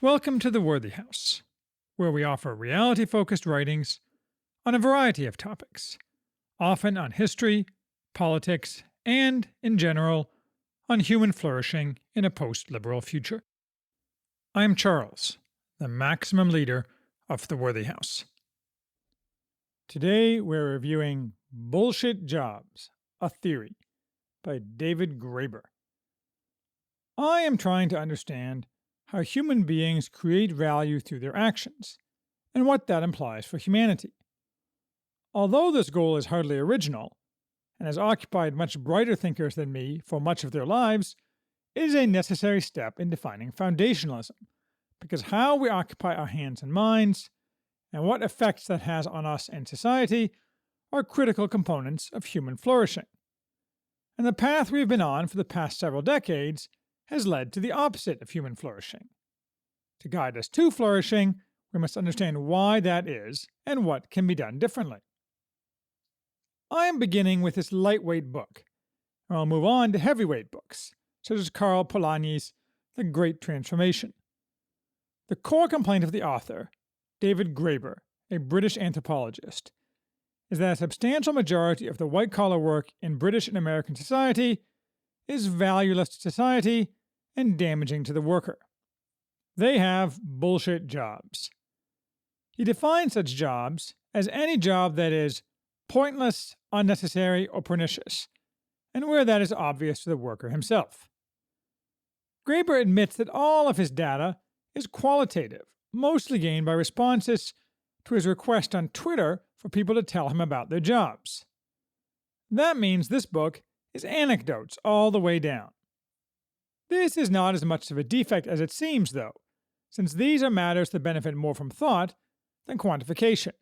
Welcome to the Worthy House, where we offer reality focused writings on a variety of topics, often on history, politics, and, in general, on human flourishing in a post liberal future. I am Charles, the maximum leader of the Worthy House. Today we're reviewing Bullshit Jobs, a Theory by David Graeber. I am trying to understand how human beings create value through their actions, and what that implies for humanity. Although this goal is hardly original, and has occupied much brighter thinkers than me for much of their lives, it is a necessary step in defining foundationalism, because how we occupy our hands and minds, and what effects that has on us and society, are critical components of human flourishing. And the path we've been on for the past several decades has led to the opposite of human flourishing. To guide us to flourishing, we must understand why that is and what can be done differently. I am beginning with this lightweight book, and I'll move on to heavyweight books, such as Karl Polanyi's The Great Transformation. The core complaint of the author, David Graeber, a British anthropologist, is that a substantial majority of the white-collar work in British and American society is valueless to society and damaging to the worker. They have bullshit jobs. He defines such jobs as any job that is pointless, unnecessary, or pernicious, and where that is obvious to the worker himself. Graeber admits that all of his data is qualitative, mostly gained by responses to his request on Twitter for people to tell him about their jobs. That means this book is anecdotes all the way down. This is not as much of a defect as it seems, though, since these are matters that benefit more from thought than quantification.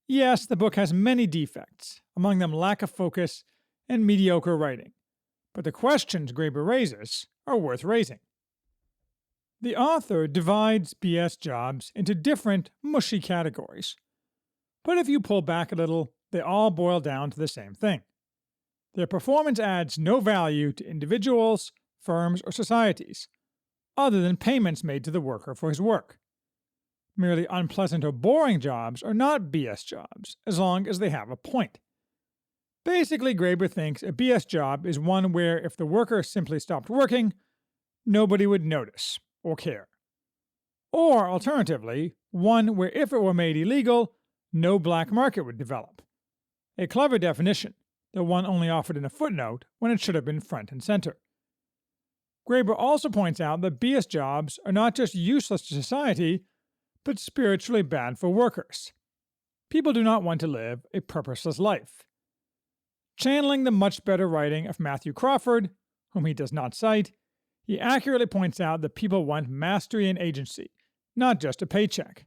Yes, the book has many defects, among them lack of focus and mediocre writing, but the questions Graeber raises are worth raising. The author divides BS jobs into different, mushy categories, but if you pull back a little, they all boil down to the same thing. Their performance adds no value to individuals, firms, or societies, other than payments made to the worker for his work. Merely unpleasant or boring jobs are not BS jobs, as long as they have a point. Basically, Graeber thinks a BS job is one where if the worker simply stopped working, nobody would notice or care. Or, alternatively, one where if it were made illegal, no black market would develop. A clever definition, though one only offered in a footnote when it should have been front and center. Graeber also points out that BS jobs are not just useless to society, but spiritually bad for workers. People do not want to live a purposeless life. Channeling the much better writing of Matthew Crawford, whom he does not cite, he accurately points out that people want mastery and agency, not just a paycheck.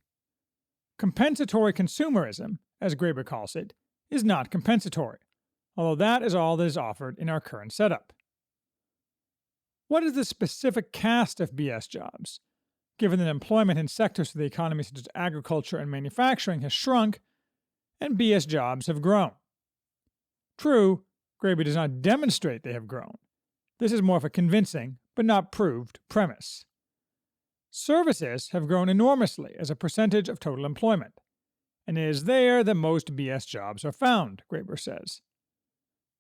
Compensatory consumerism, as Graeber calls it, is not compensatory, although that is all that is offered in our current setup. What is the specific cast of BS jobs, given that employment in sectors of the economy such as agriculture and manufacturing has shrunk, and BS jobs have grown? True, Graeber does not demonstrate they have grown. This is more of a convincing, but not proved, premise. Services have grown enormously as a percentage of total employment, and it is there that most BS jobs are found, Graeber says.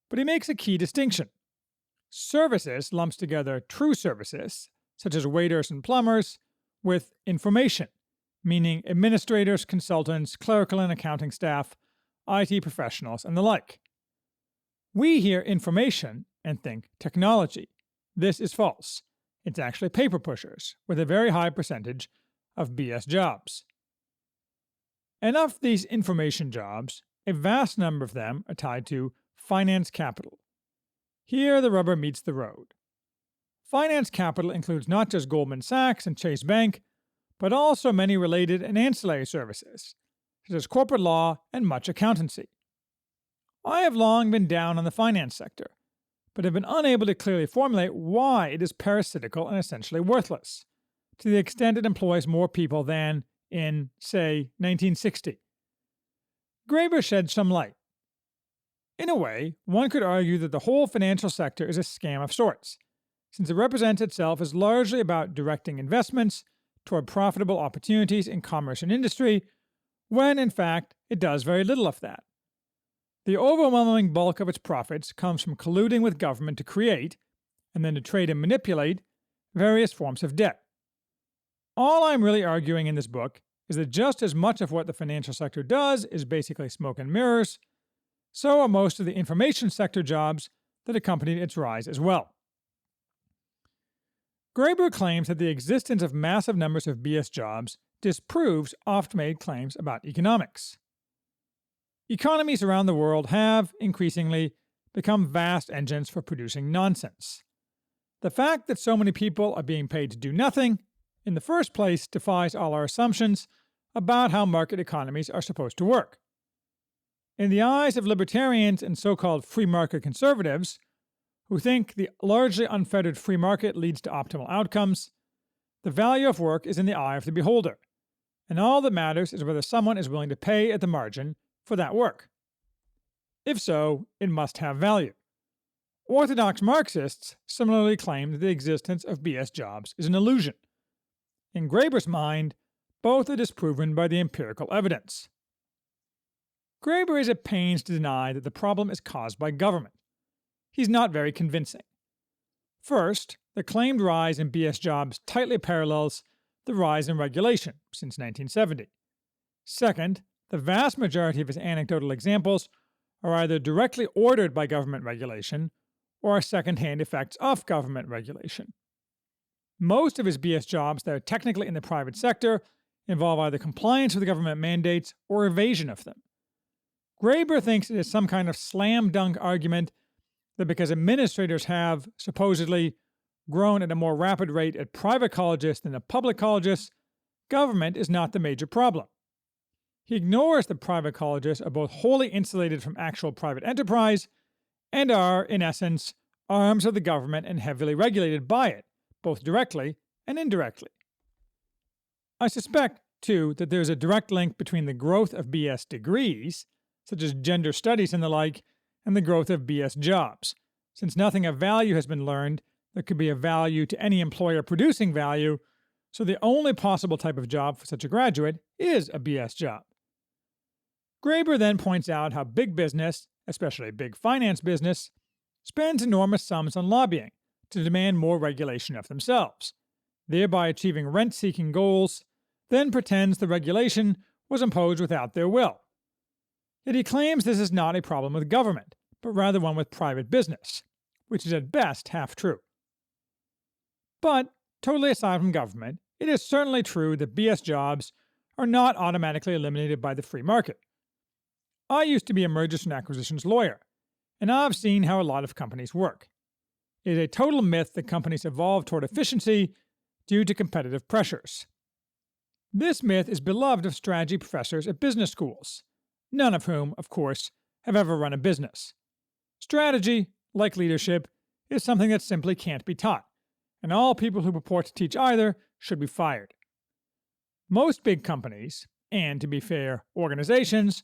But he makes a key distinction. Services lumps together true services, such as waiters and plumbers, with information, meaning administrators, consultants, clerical and accounting staff, IT professionals, and the like. We hear information and think technology. This is false. It's actually paper pushers, with a very high percentage of BS jobs. And of these information jobs, a vast number of them are tied to finance capital. Here the rubber meets the road. Finance capital includes not just Goldman Sachs and Chase Bank, but also many related and ancillary services, such as corporate law and much accountancy. I have long been down on the finance sector, but have been unable to clearly formulate why it is parasitical and essentially worthless, to the extent it employs more people than in, say, 1960. Graeber sheds some light. In a way, one could argue that the whole financial sector is a scam of sorts, since it represents itself as largely about directing investments toward profitable opportunities in commerce and industry, when in fact it does very little of that. The overwhelming bulk of its profits comes from colluding with government to create, and then to trade and manipulate, various forms of debt. All I'm really arguing in this book is that just as much of what the financial sector does is basically smoke and mirrors, so are most of the information sector jobs that accompanied its rise as well. Graeber claims that the existence of massive numbers of BS jobs disproves oft-made claims about economics. Economies around the world have, increasingly, become vast engines for producing nonsense. The fact that so many people are being paid to do nothing, in the first place, defies all our assumptions about how market economies are supposed to work. In the eyes of libertarians and so-called free market conservatives, who think the largely unfettered free market leads to optimal outcomes, the value of work is in the eye of the beholder, and all that matters is whether someone is willing to pay at the margin for that work. If so, it must have value. Orthodox Marxists similarly claim that the existence of BS jobs is an illusion. In Graeber's mind, both are disproven by the empirical evidence. Graeber is at pains to deny that the problem is caused by government. He's not very convincing. First, the claimed rise in BS jobs tightly parallels the rise in regulation since 1970. Second, the vast majority of his anecdotal examples are either directly ordered by government regulation or are second-hand effects of government regulation. Most of his BS jobs that are technically in the private sector involve either compliance with government mandates or evasion of them. Graeber thinks it is some kind of slam-dunk argument that because administrators have, supposedly, grown at a more rapid rate at private colleges than at public colleges, government is not the major problem. He ignores that private colleges are both wholly insulated from actual private enterprise and are, in essence, arms of the government and heavily regulated by it, both directly and indirectly. I suspect, too, that there is a direct link between the growth of BS degrees, such as gender studies and the like, and the growth of BS jobs, since nothing of value has been learned that could be of value to any employer producing value, so the only possible type of job for such a graduate is a BS job. Graeber then points out how big business, especially big finance business, spends enormous sums on lobbying to demand more regulation of themselves, thereby achieving rent-seeking goals, then pretends the regulation was imposed without their will. Yet he claims this is not a problem with government, but rather one with private business, which is at best half true. But, totally aside from government, it is certainly true that BS jobs are not automatically eliminated by the free market. I used to be a mergers and acquisitions lawyer, and I've seen how a lot of companies work. It is a total myth that companies evolve toward efficiency due to competitive pressures. This myth is beloved of strategy professors at business schools, none of whom, of course, have ever run a business. Strategy, like leadership, is something that simply can't be taught, and all people who purport to teach either should be fired. Most big companies, and to be fair, organizations,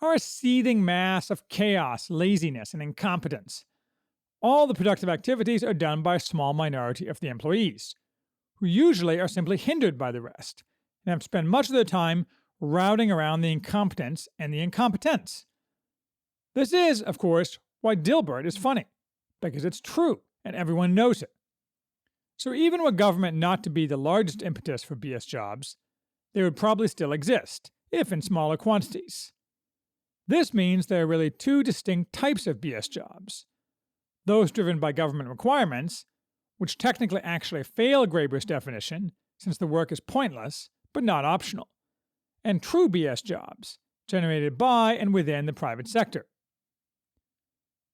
are a seething mass of chaos, laziness, and incompetence. All the productive activities are done by a small minority of the employees, who usually are simply hindered by the rest, and have to spend much of their time routing around the incompetence and the incompetents. This is, of course, why Dilbert is funny, because it's true, and everyone knows it. So even were government not to be the largest impetus for BS jobs, they would probably still exist, if in smaller quantities. This means there are really two distinct types of BS jobs. Those driven by government requirements, which technically actually fail Graeber's definition, since the work is pointless, but not optional, and true BS jobs, generated by and within the private sector.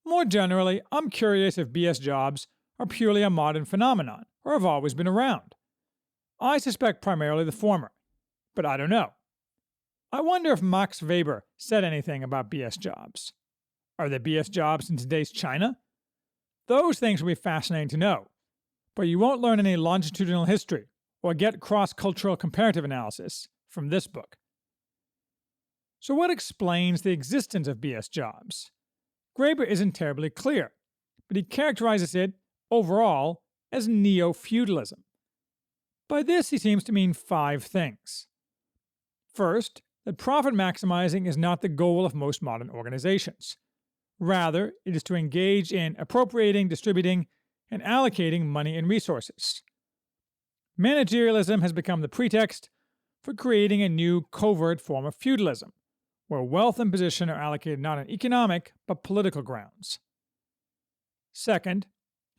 More generally, I'm curious if BS jobs are purely a modern phenomenon, or have always been around. I suspect primarily the former, but I don't know. I wonder if Max Weber said anything about BS jobs. Are there BS jobs in today's China? Those things will be fascinating to know, but you won't learn any longitudinal history or get cross-cultural comparative analysis from this book. So what explains the existence of BS jobs? Graeber isn't terribly clear, but he characterizes it, overall, as neo-feudalism. By this, he seems to mean 5 things. First, that profit maximizing is not the goal of most modern organizations. Rather, it is to engage in appropriating, distributing, and allocating money and resources. Managerialism has become the pretext for creating a new covert form of feudalism, where wealth and position are allocated not on economic but political grounds. Second,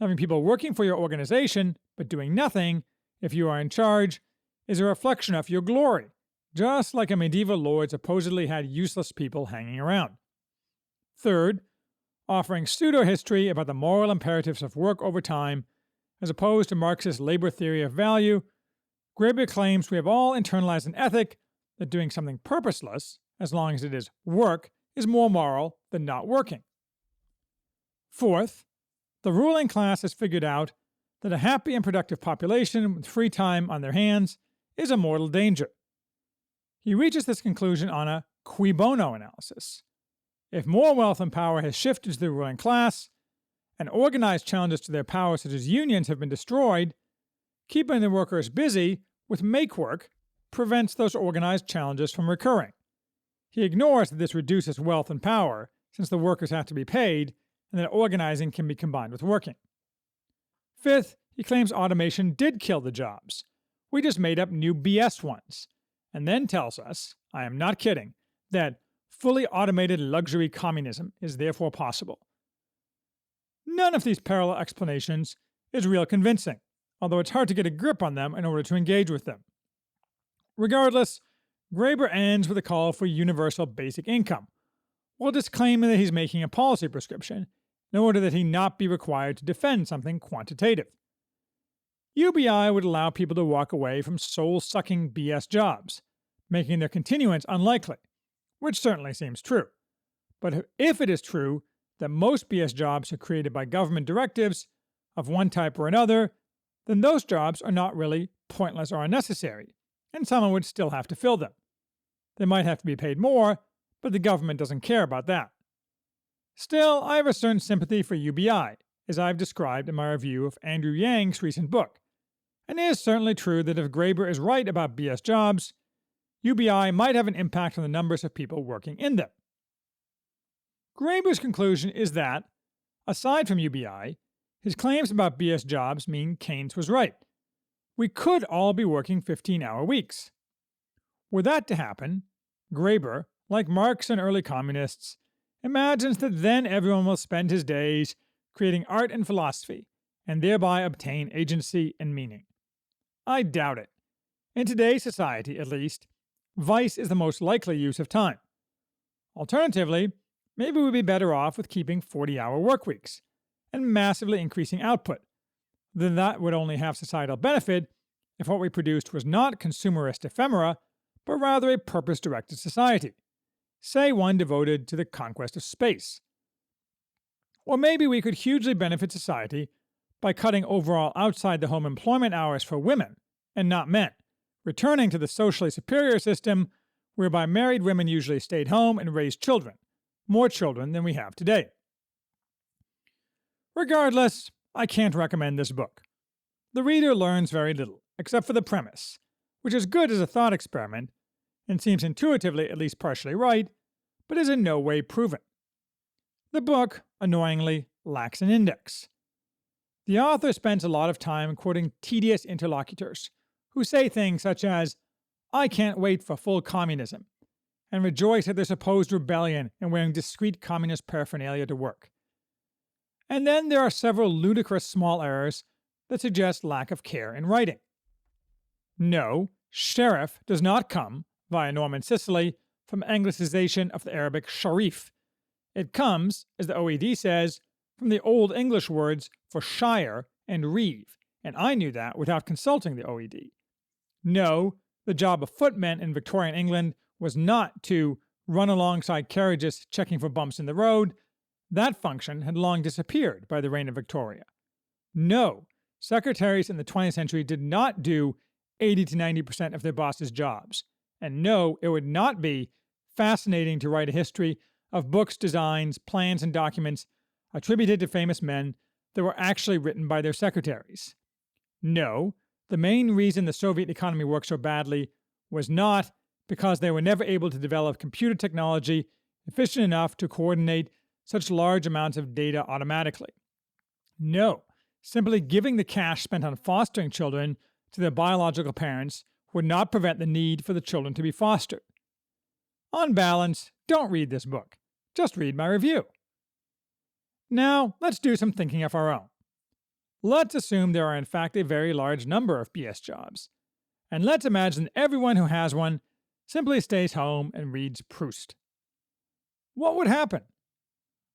having people working for your organization but doing nothing if you are in charge is a reflection of your glory, just like a medieval lord supposedly had useless people hanging around. Third, offering pseudo-history about the moral imperatives of work over time as opposed to Marxist labor theory of value, Graeber claims we have all internalized an ethic that doing something purposeless, as long as it is work, is more moral than not working. Fourth, the ruling class has figured out that a happy and productive population with free time on their hands is a mortal danger. He reaches this conclusion on a cui bono analysis. If more wealth and power has shifted to the ruling class, and organized challenges to their power such as unions have been destroyed, keeping the workers busy with make work prevents those organized challenges from recurring. He ignores that this reduces wealth and power, since the workers have to be paid, and that organizing can be combined with working. Fifth, he claims automation did kill the jobs. We just made up new BS ones, and then tells us, I am not kidding, that fully automated luxury communism is therefore possible. None of these parallel explanations is real convincing, although it's hard to get a grip on them in order to engage with them. Regardless, Graeber ends with a call for universal basic income, while disclaiming that he's making a policy prescription in order that he not be required to defend something quantitative. UBI would allow people to walk away from soul-sucking BS jobs, making their continuance unlikely, which certainly seems true. But if it is true that most BS jobs are created by government directives of one type or another, then those jobs are not really pointless or unnecessary, and someone would still have to fill them. They might have to be paid more, but the government doesn't care about that. Still, I have a certain sympathy for UBI, as I've described in my review of Andrew Yang's recent book. And it is certainly true that if Graeber is right about BS jobs, UBI might have an impact on the numbers of people working in them. Graeber's conclusion is that, aside from UBI, his claims about BS jobs mean Keynes was right. We could all be working 15-hour weeks. Were that to happen, Graeber, like Marx and early communists, imagines that then everyone will spend his days creating art and philosophy, and thereby obtain agency and meaning. I doubt it. In today's society, at least, vice is the most likely use of time. Alternatively, maybe we'd be better off with keeping 40-hour work weeks and massively increasing output. Then that would only have societal benefit if what we produced was not consumerist ephemera, but rather a purpose-directed society, say one devoted to the conquest of space. Or maybe we could hugely benefit society by cutting overall outside-the-home employment hours for women, and not men, returning to the socially superior system whereby married women usually stayed home and raised children, more children than we have today. Regardless, I can't recommend this book. The reader learns very little, except for the premise, which is good as a thought experiment and seems intuitively at least partially right, but is in no way proven. The book, annoyingly, lacks an index. The author spends a lot of time quoting tedious interlocutors who say things such as, I can't wait for full communism, and rejoice at their supposed rebellion and wearing discreet communist paraphernalia to work. And then there are several ludicrous small errors that suggest lack of care in writing. No, sheriff does not come, via Norman Sicily, from anglicization of the Arabic sharif. It comes, as the OED says, from the Old English words for shire and reeve, and I knew that without consulting the OED. No, the job of footmen in Victorian England was not to run alongside carriages checking for bumps in the road. That function had long disappeared by the reign of Victoria. No, secretaries in the 20th century did not do 80 to 90% of their boss's jobs. And no, it would not be fascinating to write a history of books, designs, plans, and documents attributed to famous men that were actually written by their secretaries. No, the main reason the Soviet economy worked so badly was not because they were never able to develop computer technology efficient enough to coordinate such large amounts of data automatically. No, simply giving the cash spent on fostering children to their biological parents would not prevent the need for the children to be fostered. On balance, don't read this book. Just read my review. Now, let's do some thinking of our own. Let's assume there are in fact a very large number of BS jobs. And let's imagine everyone who has one simply stays home and reads Proust. What would happen?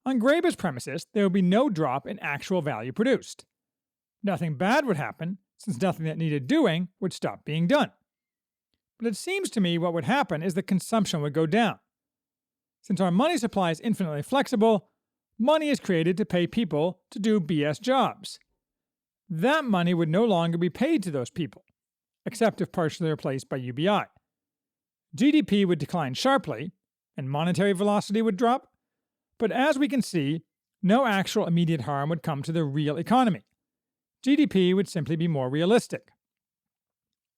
On Graeber's premises, there would be no drop in actual value produced. Nothing bad would happen, since nothing that needed doing would stop being done. But it seems to me what would happen is that consumption would go down. Since our money supply is infinitely flexible, money is created to pay people to do BS jobs. That money would no longer be paid to those people, except if partially replaced by UBI. GDP would decline sharply, and monetary velocity would drop, but as we can see, no actual immediate harm would come to the real economy. GDP would simply be more realistic.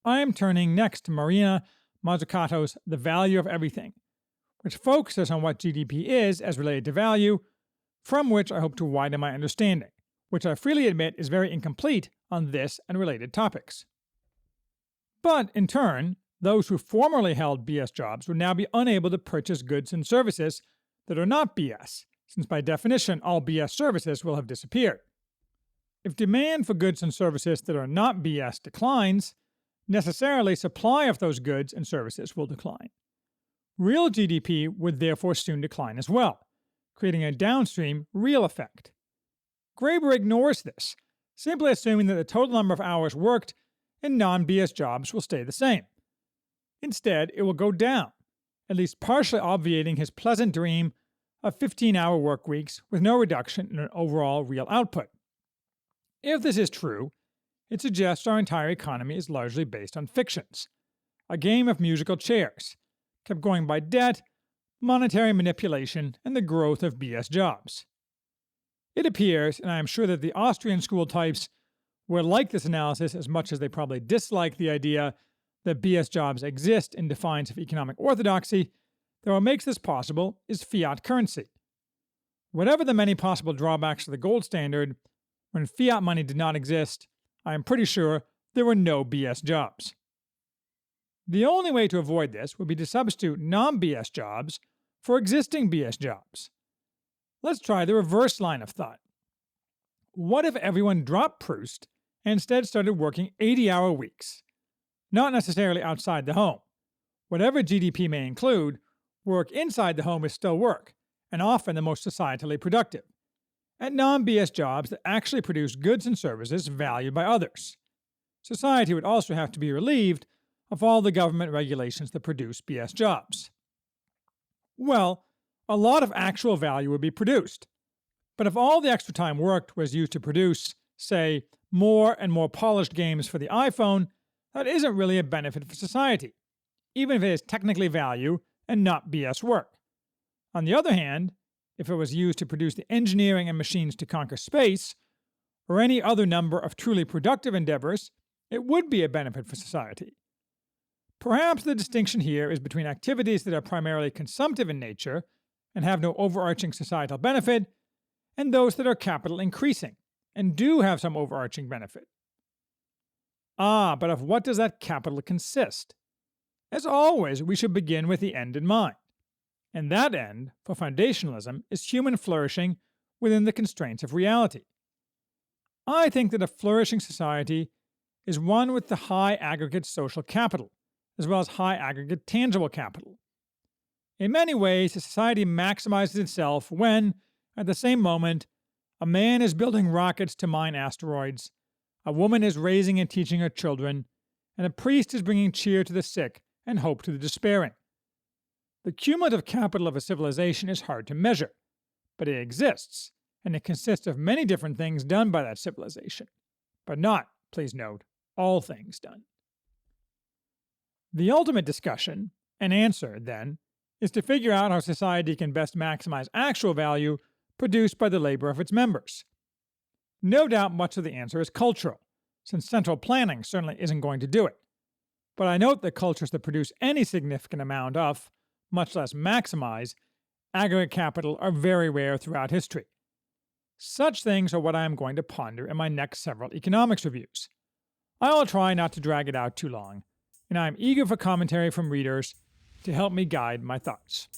I am turning next to Marina Mazzucato's The Value of Everything, which focuses on what GDP is as related to value, from which I hope to widen my understanding, which I freely admit is very incomplete on this and related topics. But, in turn, those who formerly held BS jobs would now be unable to purchase goods and services that are not BS, since by definition all BS services will have disappeared. If demand for goods and services that are not BS declines, necessarily supply of those goods and services will decline. Real GDP would therefore soon decline as well, creating a downstream real effect. Graeber ignores this, simply assuming that the total number of hours worked in non-BS jobs will stay the same. Instead, it will go down, at least partially obviating his pleasant dream of 15-hour work weeks with no reduction in an overall real output. If this is true, it suggests our entire economy is largely based on fictions, a game of musical chairs, kept going by debt, monetary manipulation, and the growth of BS jobs. It appears, and I am sure that the Austrian school types will like this analysis as much as they probably dislike the idea that BS jobs exist in defiance of economic orthodoxy, that what makes this possible is fiat currency. Whatever the many possible drawbacks to the gold standard, when fiat money did not exist, I am pretty sure there were no BS jobs. The only way to avoid this would be to substitute non-BS jobs for existing BS jobs. Let's try the reverse line of thought. What if everyone dropped Proust and instead started working 80-hour weeks? Not necessarily outside the home. Whatever GDP may include, work inside the home is still work, and often the most societally productive, at non-BS jobs that actually produce goods and services valued by others. Society would also have to be relieved of all the government regulations that produce BS jobs. Well, a lot of actual value would be produced, but if all the extra time worked was used to produce, say, more and more polished games for the iPhone, that isn't really a benefit for society, even if it is technically value and not BS work. On the other hand, if it was used to produce the engineering and machines to conquer space, or any other number of truly productive endeavors, it would be a benefit for society. Perhaps the distinction here is between activities that are primarily consumptive in nature and have no overarching societal benefit, and those that are capital increasing and do have some overarching benefit. But of what does that capital consist? As always, we should begin with the end in mind. And that end, for foundationalism, is human flourishing within the constraints of reality. I think that a flourishing society is one with the high aggregate social capital, as well as high aggregate tangible capital. In many ways, a society maximizes itself when, at the same moment, a man is building rockets to mine asteroids, a woman is raising and teaching her children, and a priest is bringing cheer to the sick and hope to the despairing. The cumulative capital of a civilization is hard to measure, but it exists, and it consists of many different things done by that civilization, but not, please note, all things done. The ultimate discussion, and answer, then, is to figure out how society can best maximize actual value produced by the labor of its members. No doubt much of the answer is cultural, since central planning certainly isn't going to do it. But I note that cultures that produce any significant amount of, much less maximize, aggregate capital are very rare throughout history. Such things are what I am going to ponder in my next several economics reviews. I will try not to drag it out too long, and I am eager for commentary from readers to help me guide my thoughts.